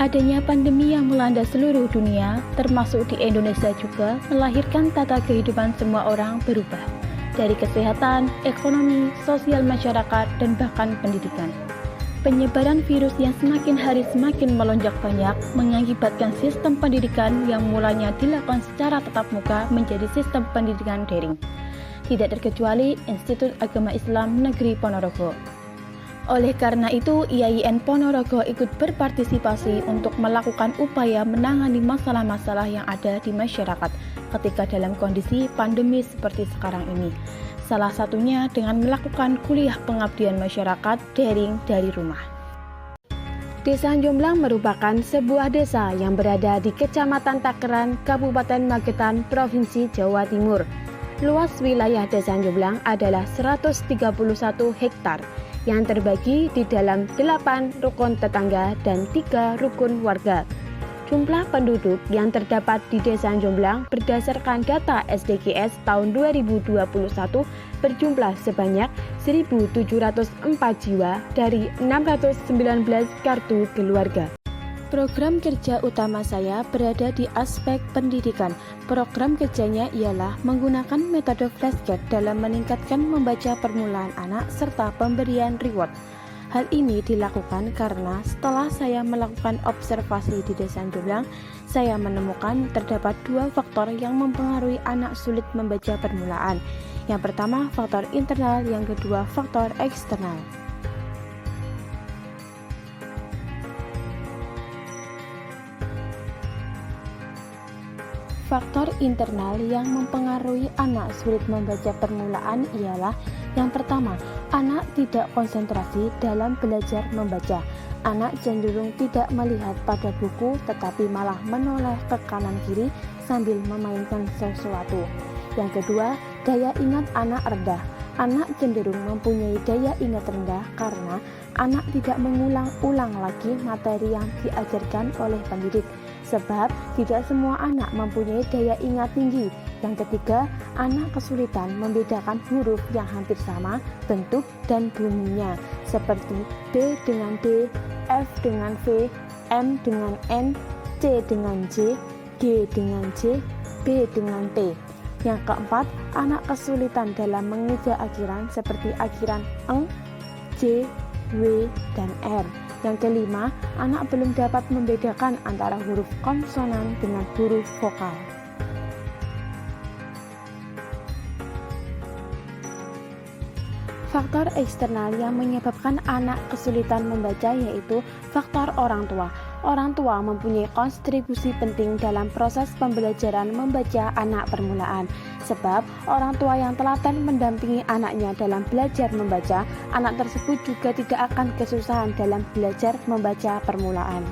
Adanya pandemi yang melanda seluruh dunia, termasuk di Indonesia juga, melahirkan tata kehidupan semua orang berubah, dari kesehatan, ekonomi, sosial masyarakat, dan bahkan pendidikan. Penyebaran virus yang semakin hari semakin melonjak banyak mengakibatkan sistem pendidikan yang mulanya dilakukan secara tatap muka menjadi sistem pendidikan daring. Tidak terkecuali Institut Agama Islam Negeri Ponorogo. Oleh karena itu, IAIN Ponorogo ikut berpartisipasi untuk melakukan upaya menangani masalah-masalah yang ada di masyarakat ketika dalam kondisi pandemi seperti sekarang ini. Salah satunya dengan melakukan kuliah pengabdian masyarakat daring dari rumah. Desa Jomblang merupakan sebuah desa yang berada di Kecamatan Takeran, Kabupaten Magetan, Provinsi Jawa Timur. Luas wilayah Desa Jomblang adalah 131 hektar yang terbagi di dalam 8 rukun tetangga dan 3 rukun warga. Jumlah penduduk yang terdapat di Desa Jomblang berdasarkan data SDGs tahun 2021 berjumlah sebanyak 1.704 jiwa dari 619 kartu keluarga. Program kerja utama saya berada di aspek pendidikan. Program kerjanya ialah menggunakan metode flashcard dalam meningkatkan membaca permulaan anak serta pemberian reward. Hal ini dilakukan karena setelah saya melakukan observasi di Desa Jomblang, saya menemukan terdapat 2 faktor yang mempengaruhi anak sulit membaca permulaan. Yang pertama faktor internal, yang kedua faktor eksternal. Faktor internal yang mempengaruhi anak sulit membaca permulaan ialah yang pertama, anak tidak konsentrasi dalam belajar membaca. Anak cenderung tidak melihat pada buku tetapi malah menoleh ke kanan kiri sambil memainkan sesuatu. Yang kedua, daya ingat anak rendah. Anak cenderung mempunyai daya ingat rendah karena anak tidak mengulang-ulang lagi materi yang diajarkan oleh pendidik. Sebab tidak semua anak mempunyai daya ingat tinggi. Yang ketiga, anak kesulitan membedakan huruf yang hampir sama bentuk dan bunyinya, seperti B dengan D, F dengan V, M dengan N, C dengan J, G dengan J, B dengan P. Yang keempat, anak kesulitan dalam mengeja akhiran seperti akhiran eng, J, W, dan R. Yang kelima, anak belum dapat membedakan antara huruf konsonan dengan huruf vokal. Faktor eksternal yang menyebabkan anak kesulitan membaca yaitu faktor orang tua. Orang tua mempunyai kontribusi penting dalam proses pembelajaran membaca anak permulaan. Sebab orang tua yang telaten mendampingi anaknya dalam belajar membaca, anak tersebut juga tidak akan kesusahan dalam belajar membaca permulaan.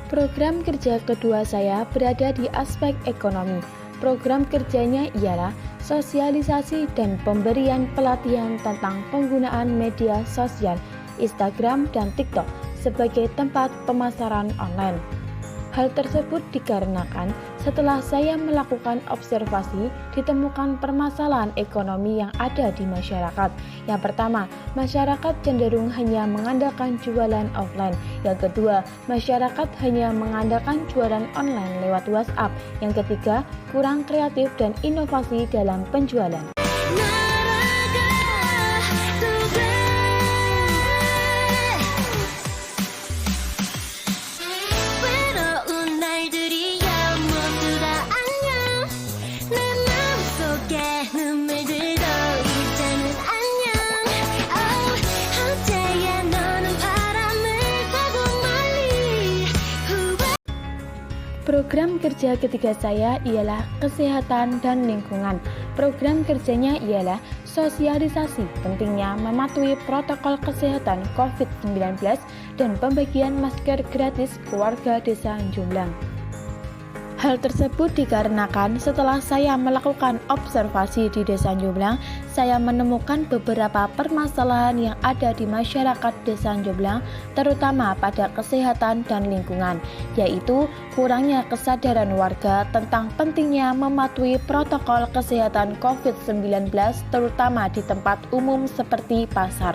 Program kerja kedua saya berada di aspek ekonomi. Program kerjanya ialah sosialisasi dan pemberian pelatihan tentang penggunaan media sosial, Instagram dan TikTok sebagai tempat pemasaran online. Hal tersebut dikarenakan setelah saya melakukan observasi, ditemukan permasalahan ekonomi yang ada di masyarakat. Yang pertama, masyarakat cenderung hanya mengandalkan jualan offline. Yang kedua, masyarakat hanya mengandalkan jualan online lewat WhatsApp. Yang ketiga, kurang kreatif dan inovasi dalam penjualan. Program kerja ketiga saya ialah kesehatan dan lingkungan. Program kerjanya ialah sosialisasi pentingnya mematuhi protokol kesehatan COVID-19 dan pembagian masker gratis ke warga desa Jomblang. Hal tersebut dikarenakan setelah saya melakukan observasi di desa Jomblang, saya menemukan beberapa permasalahan yang ada di masyarakat desa Jomblang, terutama pada kesehatan dan lingkungan, yaitu kurangnya kesadaran warga tentang pentingnya mematuhi protokol kesehatan COVID-19, terutama di tempat umum seperti pasar.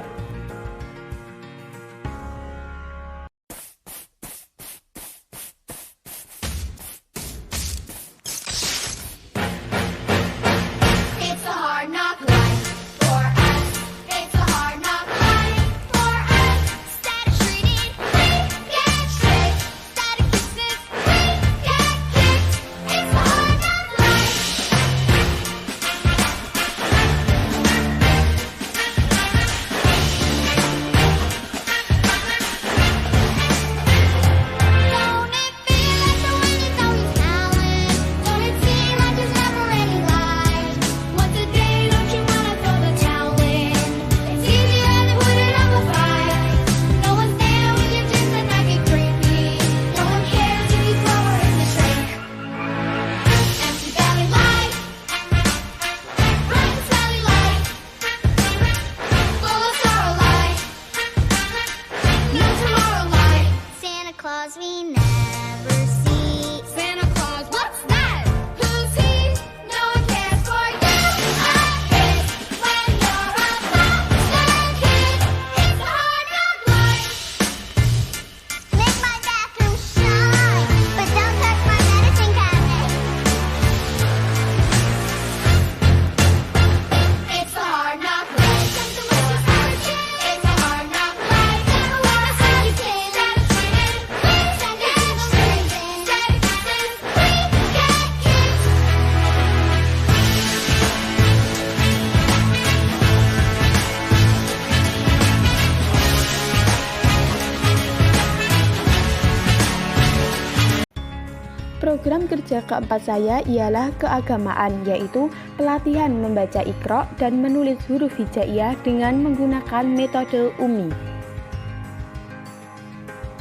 Program kerja keempat saya ialah keagamaan, yaitu pelatihan membaca Iqra dan menulis huruf hijaiyah dengan menggunakan metode UMI.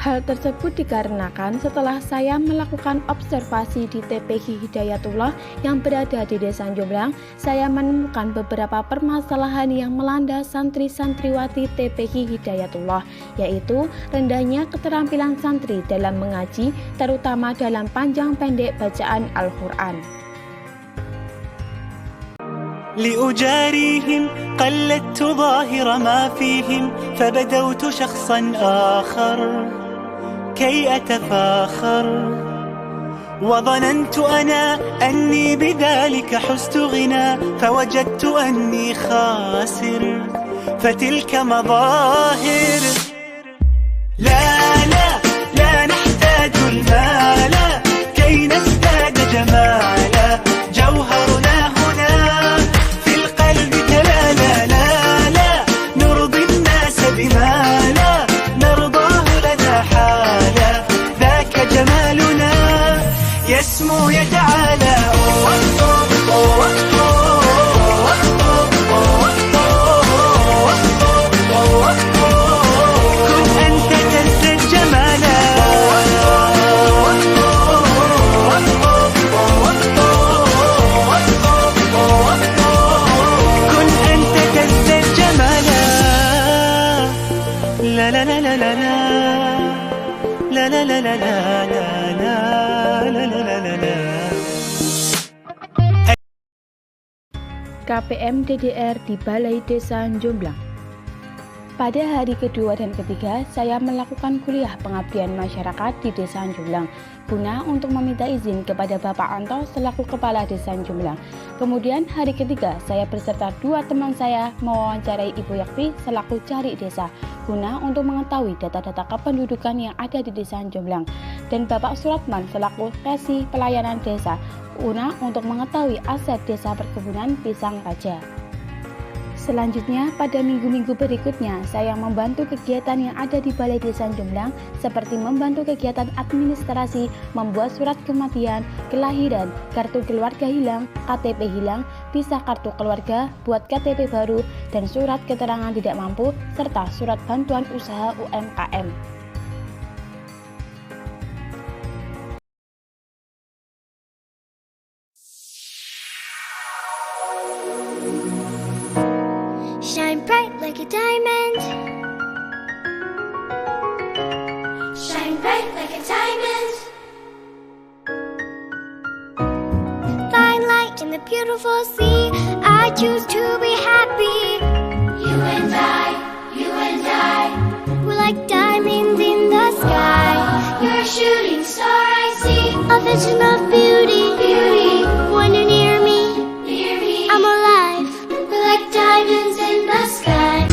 Hal tersebut dikarenakan setelah saya melakukan observasi di TPQ Hidayatullah yang berada di desa Jomblang, saya menemukan beberapa permasalahan yang melanda santri-santriwati TPQ Hidayatullah, yaitu rendahnya keterampilan santri dalam mengaji, terutama dalam panjang pendek bacaan Al-Quran. لأجاريهم قلدت ظاهر ما فيهم فبدوت شخصا آخر كي أتفاخر وظننت أنا أني بذلك حزت غنى فوجدت أني خاسر فتلك مظاهر لا لا لا نحتاج المال كي نزداد جمالا جوهرنا هنا في القلب تلالا لا لا نرضي الناس بما لا نرضاه لنا حالا ذاك جمالنا يسمو يتعالى كن أنت تزداد جمالا لا لا لا لا لا لا لا لا. KPM DDR di Balai Desa Jomblang. Pada hari kedua dan ketiga, saya melakukan kuliah pengabdian masyarakat di Desa Jomblang guna untuk meminta izin kepada Bapak Anto selaku Kepala Desa Jomblang. Kemudian hari ketiga, saya beserta dua teman saya mewawancarai Ibu Yakti selaku cari desa guna untuk mengetahui data-data kependudukan yang ada di Desa Jomblang, dan Bapak Suratman selaku Resi Pelayanan Desa guna untuk mengetahui aset Desa Perkebunan Pisang Raja. Selanjutnya, pada minggu-minggu berikutnya, saya membantu kegiatan yang ada di Balai Desa Jomblang seperti membantu kegiatan administrasi, membuat surat kematian, kelahiran, kartu keluarga hilang, KTP hilang, pisah kartu keluarga, buat KTP baru, dan surat keterangan tidak mampu, serta surat bantuan usaha UMKM. Shine bright like a diamond. Shine bright like a diamond. Flying light in the beautiful sea. I choose to be happy. You and I, we're like diamonds in the sky. You're a shooting star, I see. A vision of beauty. When you're near me, I'm alive. We're like diamonds in the sky.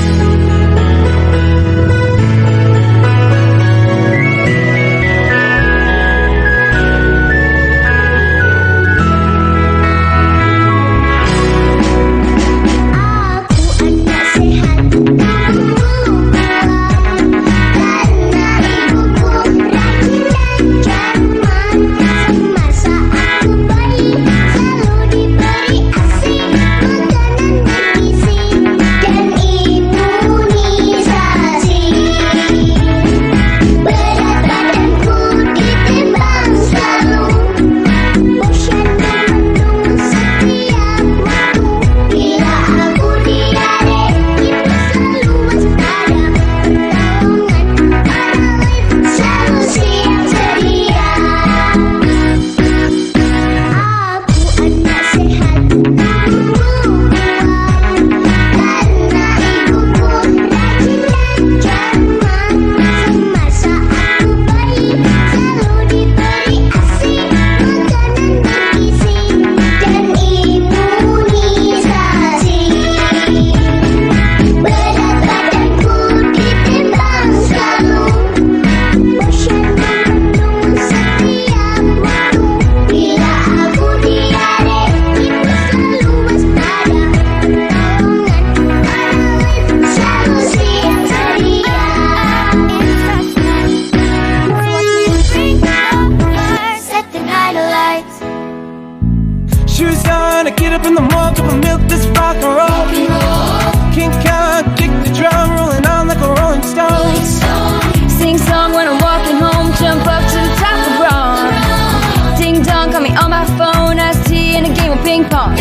Shoes on, I get up in the morning, cup of milk, let's rock and roll. King Kong, kick the drum, rolling on like a rolling stone. Sing song when I'm walking home, jump up to the top of wrong. Ding dong, call me on my phone, iced tea and a game of ping pong.